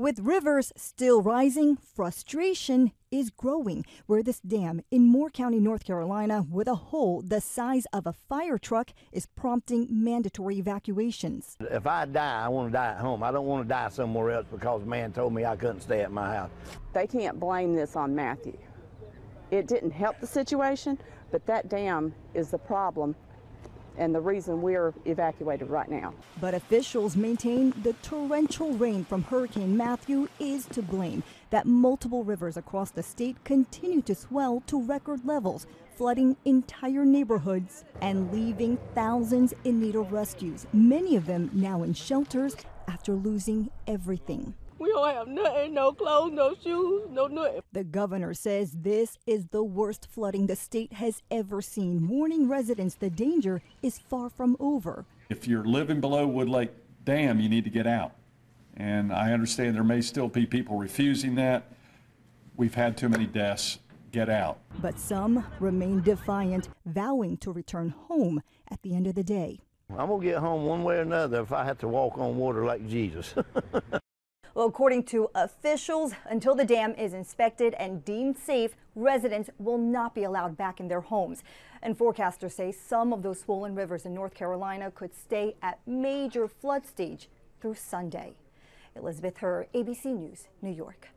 With rivers still rising, frustration is growing where this dam in Moore County, North Carolina, with a hole the size of a fire truck, is prompting mandatory evacuations. If I die, I want to die at home. I don't want to die somewhere else because a man told me I couldn't stay at my house. They can't blame this on Matthew. It didn't help the situation, but that dam is the problem and the reason we're evacuated right now. But officials maintain the torrential rain from Hurricane Matthew is to blame, that multiple rivers across the state continue to swell to record levels, flooding entire neighborhoods and leaving thousands in need of rescues, many of them now in shelters after losing everything. We don't have nothing, no clothes, no shoes, no nothing. The governor says this is the worst flooding the state has ever seen, warning residents the danger is far from over. If you're living below Wood Lake Dam, you need to get out. And I understand there may still be people refusing that. We've had too many deaths. Get out. But some remain defiant, vowing to return home at the end of the day. I'm going to get home one way or another if I have to walk on water like Jesus. Well, according to officials, until the dam is inspected and deemed safe, residents will not be allowed back in their homes. And forecasters say some of those swollen rivers in North Carolina could stay at major flood stage through Sunday. Elizabeth Herr, ABC News, New York.